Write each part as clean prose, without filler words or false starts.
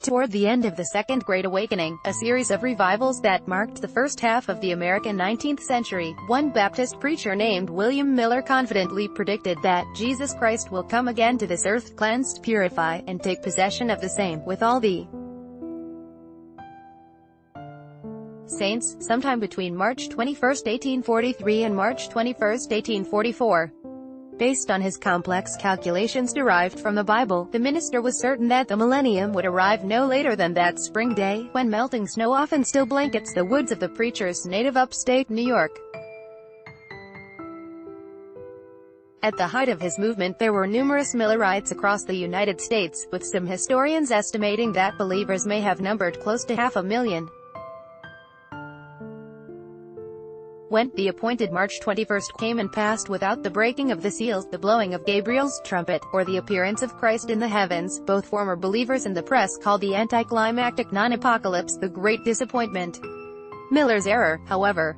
Toward the end of the Second Great Awakening, a series of revivals that marked the first half of the American 19th century, one Baptist preacher named William Miller confidently predicted that Jesus Christ will come again to this earth, cleanse, purify, and take possession of the same, with all the saints, sometime between March 21, 1843 and March 21, 1844. Based on his complex calculations derived from the Bible, the minister was certain that the millennium would arrive no later than that spring day, when melting snow often still blankets the woods of the preacher's native upstate New York. At the height of his movement there were numerous Millerites across the United States, with some historians estimating that believers may have numbered close to 500,000. When the appointed March 21 came and passed without the breaking of the seals, the blowing of Gabriel's trumpet, or the appearance of Christ in the heavens, both former believers and the press called the anticlimactic non-apocalypse the Great Disappointment. Miller's error, however,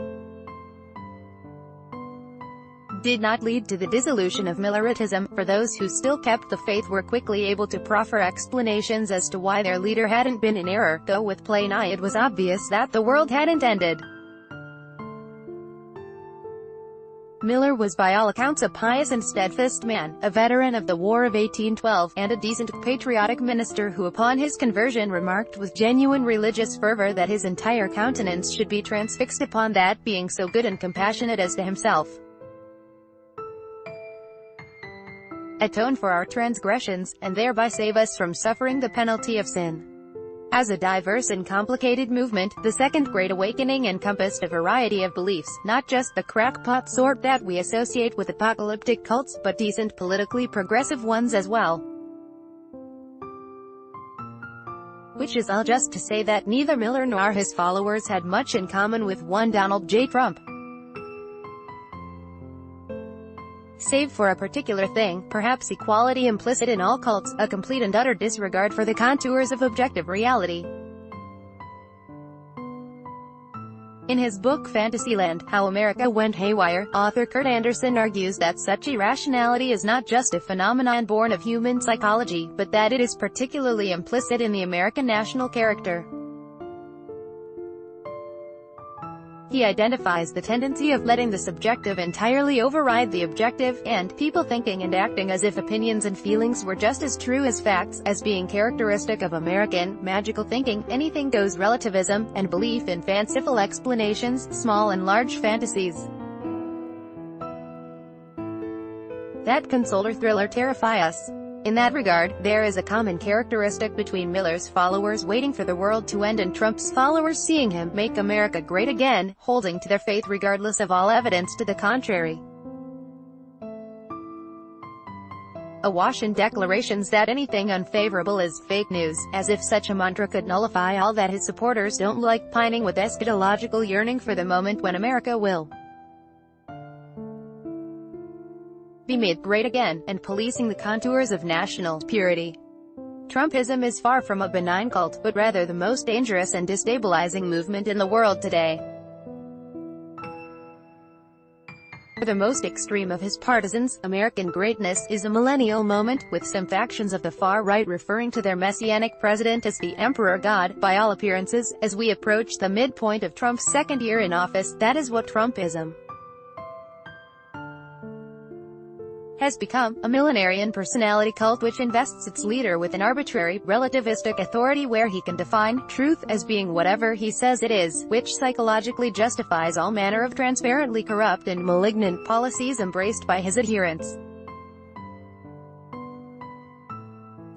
did not lead to the dissolution of Milleritism, for those who still kept the faith were quickly able to proffer explanations as to why their leader hadn't been in error, though with plain eye it was obvious that the world hadn't ended. Miller was by all accounts a pious and steadfast man, a veteran of the War of 1812, and a decent, patriotic minister who upon his conversion remarked with genuine religious fervor that his entire countenance should be transfixed upon that being so good and compassionate as to himself. Atone for our transgressions, and thereby save us from suffering the penalty of sin. As a diverse and complicated movement, the Second Great Awakening encompassed a variety of beliefs, not just the crackpot sort that we associate with apocalyptic cults, but decent, politically progressive ones as well. Which is all just to say that neither Miller nor his followers had much in common with one Donald J. Trump. Save for a particular thing, perhaps equality implicit in all cults, a complete and utter disregard for the contours of objective reality. In his book Fantasyland, How America Went Haywire, author Kurt Anderson argues that such irrationality is not just a phenomenon born of human psychology, but that it is particularly implicit in the American national character. He identifies the tendency of letting the subjective entirely override the objective, and people thinking and acting as if opinions and feelings were just as true as facts, as being characteristic of American, magical thinking, anything-goes relativism, and belief in fanciful explanations, small and large fantasies that console or thrill or terrify us. In that regard, there is a common characteristic between Miller's followers waiting for the world to end and Trump's followers seeing him make America great again, holding to their faith regardless of all evidence to the contrary. Awash in declarations that anything unfavorable is fake news, as if such a mantra could nullify all that his supporters don't like, pining with eschatological yearning for the moment when America will be made great again, and policing the contours of national purity. Trumpism is far from a benign cult, but rather the most dangerous and destabilizing movement in the world today. For the most extreme of his partisans, American greatness is a millennial moment, with some factions of the far right referring to their messianic president as the Emperor God. By all appearances, as we approach the midpoint of Trump's second year in office, that is what Trumpism has become, a millenarian personality cult which invests its leader with an arbitrary, relativistic authority where he can define truth as being whatever he says it is, which psychologically justifies all manner of transparently corrupt and malignant policies embraced by his adherents.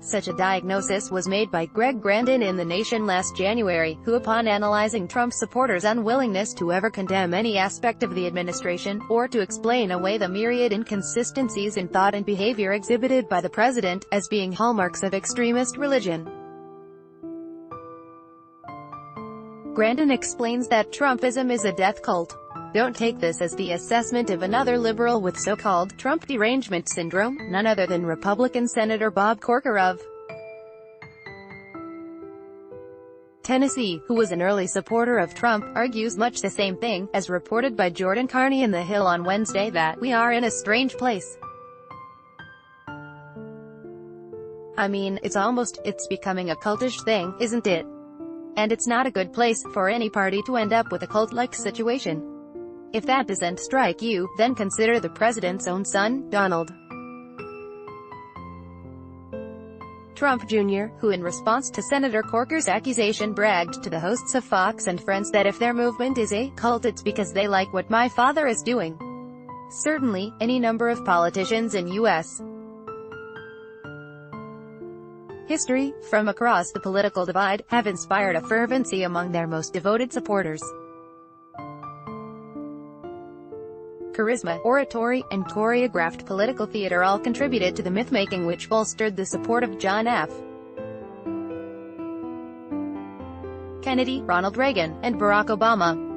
Such a diagnosis was made by Greg Grandin in The Nation last January, who upon analyzing Trump supporters' unwillingness to ever condemn any aspect of the administration, or to explain away the myriad inconsistencies in thought and behavior exhibited by the president, as being hallmarks of extremist religion. Grandin explains that Trumpism is a death cult. Don't take this as the assessment of another liberal with so-called Trump derangement syndrome, none other than Republican Senator Bob Corker of Tennessee, who was an early supporter of Trump, argues much the same thing, as reported by Jordan Carney in The Hill on Wednesday, that we are in a strange place. I mean, it's becoming a cultish thing, isn't it? And it's not a good place for any party to end up with a cult-like situation. If that doesn't strike you, then consider the president's own son, Donald Trump Jr., who in response to Senator Corker's accusation bragged to the hosts of Fox and Friends that if their movement is a cult it's because they like what my father is doing. Certainly, any number of politicians in U.S. history, from across the political divide, have inspired a fervency among their most devoted supporters. Charisma, oratory, and choreographed political theater all contributed to the myth-making which bolstered the support of John F. Kennedy, Ronald Reagan, and Barack Obama.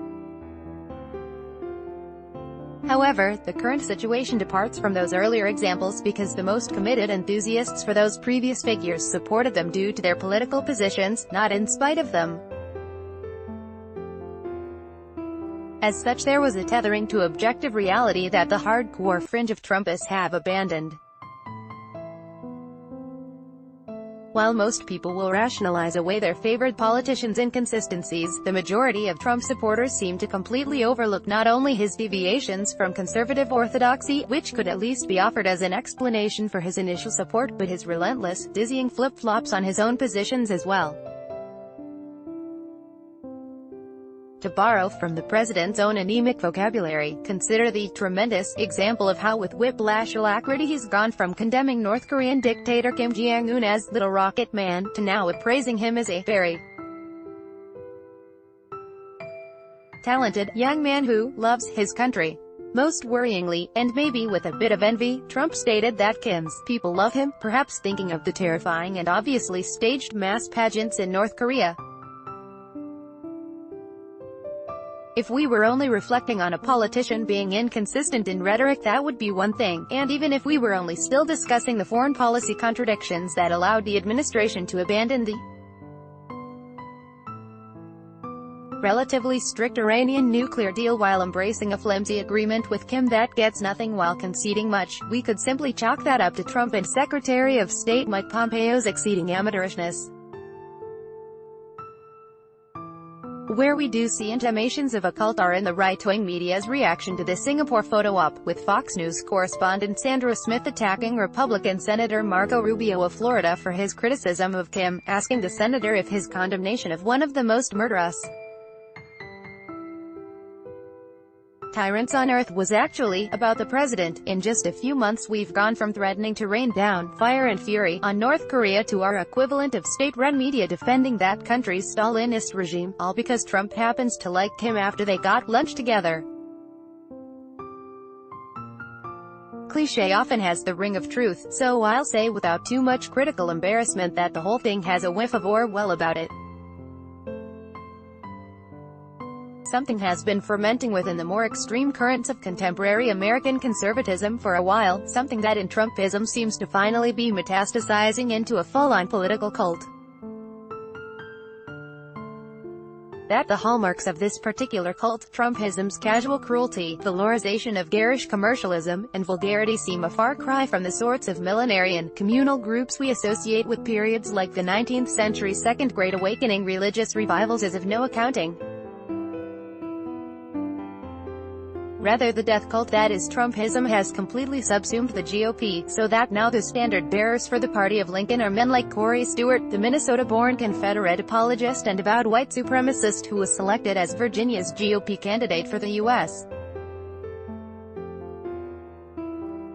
However, the current situation departs from those earlier examples because the most committed enthusiasts for those previous figures supported them due to their political positions, not in spite of them. As such, there was a tethering to objective reality that the hardcore fringe of Trumpists have abandoned. While most people will rationalize away their favored politicians' inconsistencies, the majority of Trump supporters seem to completely overlook not only his deviations from conservative orthodoxy, which could at least be offered as an explanation for his initial support, but his relentless, dizzying flip-flops on his own positions as well. To borrow from the president's own anemic vocabulary, consider the tremendous example of how with whiplash alacrity he's gone from condemning North Korean dictator Kim Jong-un as Little Rocket Man, to now appraising him as a very talented young man who loves his country. Most worryingly, and maybe with a bit of envy, Trump stated that Kim's people love him, perhaps thinking of the terrifying and obviously staged mass pageants in North Korea. If we were only reflecting on a politician being inconsistent in rhetoric, that would be one thing, and even if we were only still discussing the foreign policy contradictions that allowed the administration to abandon the relatively strict Iranian nuclear deal while embracing a flimsy agreement with Kim that gets nothing while conceding much, we could simply chalk that up to Trump and Secretary of State Mike Pompeo's exceeding amateurishness. Where we do see intimations of a cult are in the right-wing media's reaction to the Singapore photo op, with Fox News correspondent Sandra Smith attacking Republican Senator Marco Rubio of Florida for his criticism of Kim, asking the senator if his condemnation of one of the most murderous tyrants on earth was actually about the president. In just a few months we've gone from threatening to rain down fire and fury on North Korea to our equivalent of state-run media defending that country's Stalinist regime, all because Trump happens to like Kim after they got lunch together. Cliché often has the ring of truth, so I'll say without too much critical embarrassment that the whole thing has a whiff of Orwell about it. Something has been fermenting within the more extreme currents of contemporary American conservatism for a while, something that in Trumpism seems to finally be metastasizing into a full-on political cult. That the hallmarks of this particular cult, Trumpism's casual cruelty, valorization of garish commercialism, and vulgarity seem a far cry from the sorts of millenarian, communal groups we associate with periods like the 19th century's Second Great Awakening religious revivals as of no accounting. Rather, the death cult that is Trumpism has completely subsumed the GOP, so that now the standard-bearers for the party of Lincoln are men like Corey Stewart, the Minnesota-born Confederate apologist and avowed white supremacist who was selected as Virginia's GOP candidate for the U.S.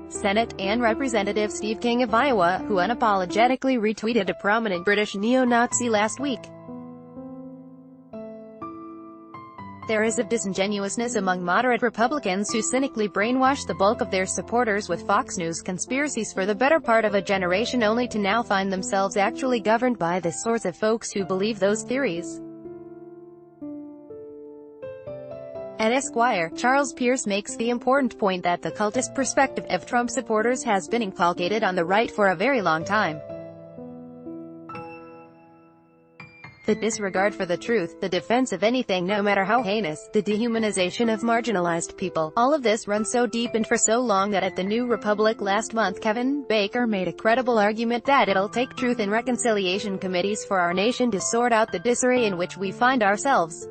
Senate, and Representative Steve King of Iowa, who unapologetically retweeted a prominent British neo-Nazi last week. There is a disingenuousness among moderate Republicans who cynically brainwash the bulk of their supporters with Fox News conspiracies for the better part of a generation only to now find themselves actually governed by the sorts of folks who believe those theories. At Esquire, Charles Pierce makes the important point that the cultist perspective of Trump supporters has been inculcated on the right for a very long time. The disregard for the truth, the defense of anything no matter how heinous, the dehumanization of marginalized people. All of this runs so deep and for so long that at the New Republic last month Kevin Baker made a credible argument that it'll take truth and reconciliation committees for our nation to sort out the disarray in which we find ourselves.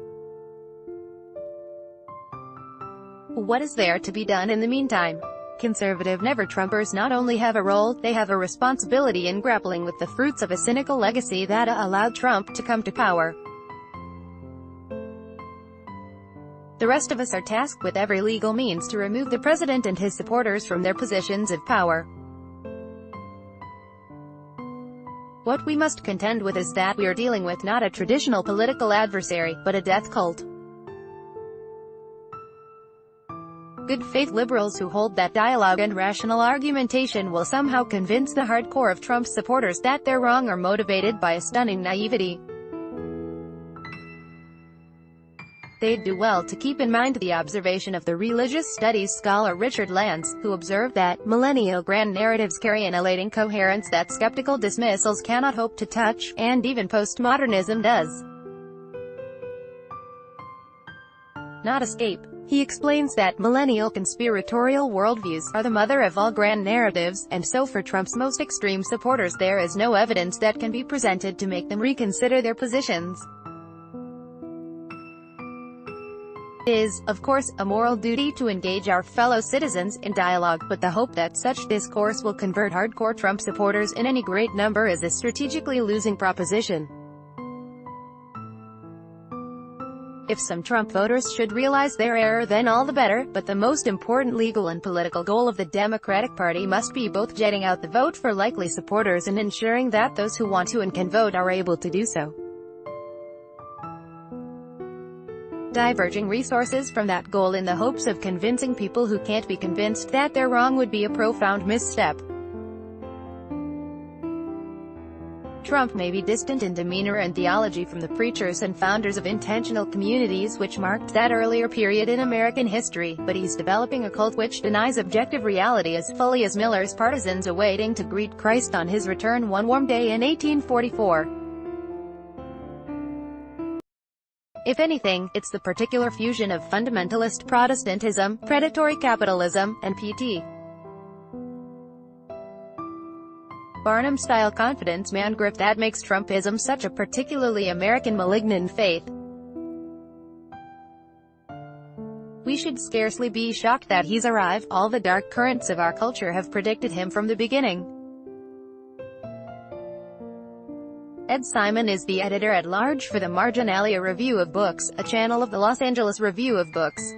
What is there to be done in the meantime? Conservative never-Trumpers not only have a role, they have a responsibility in grappling with the fruits of a cynical legacy that allowed Trump to come to power. The rest of us are tasked with every legal means to remove the president and his supporters from their positions of power. What we must contend with is that we are dealing with not a traditional political adversary, but a death cult. Good-faith liberals who hold that dialogue and rational argumentation will somehow convince the hardcore of Trump's supporters that they're wrong or motivated by a stunning naivety. They'd do well to keep in mind the observation of the religious studies scholar Richard Lanz, who observed that millennial grand narratives carry an elating coherence that skeptical dismissals cannot hope to touch, and even postmodernism does not escape. He explains that millennial conspiratorial worldviews are the mother of all grand narratives, and so for Trump's most extreme supporters there is no evidence that can be presented to make them reconsider their positions. It is, of course, a moral duty to engage our fellow citizens in dialogue, but the hope that such discourse will convert hardcore Trump supporters in any great number is a strategically losing proposition. If some Trump voters should realize their error, then all the better, but the most important legal and political goal of the Democratic Party must be both jetting out the vote for likely supporters and ensuring that those who want to and can vote are able to do so. Diverging resources from that goal in the hopes of convincing people who can't be convinced that they're wrong would be a profound misstep. Trump may be distant in demeanor and theology from the preachers and founders of intentional communities which marked that earlier period in American history, but he's developing a cult which denies objective reality as fully as Miller's partisans awaiting to greet Christ on his return one warm day in 1844. If anything, it's the particular fusion of fundamentalist Protestantism, predatory capitalism, and P.T. Barnum-style confidence man grip that makes Trumpism such a particularly American malignant faith. We should scarcely be shocked that he's arrived. All the dark currents of our culture have predicted him from the beginning. Ed Simon is the editor-at-large for the Marginalia Review of Books, a channel of the Los Angeles Review of Books.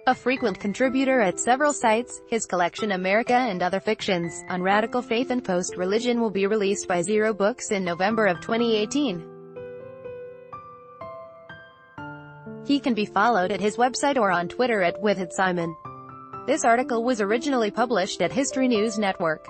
A frequent contributor at several sites, his collection America and Other Fictions, on radical faith and post-religion will be released by Zero Books in November of 2018. He can be followed at his website or on Twitter at @WithEdSimon. This article was originally published at History News Network.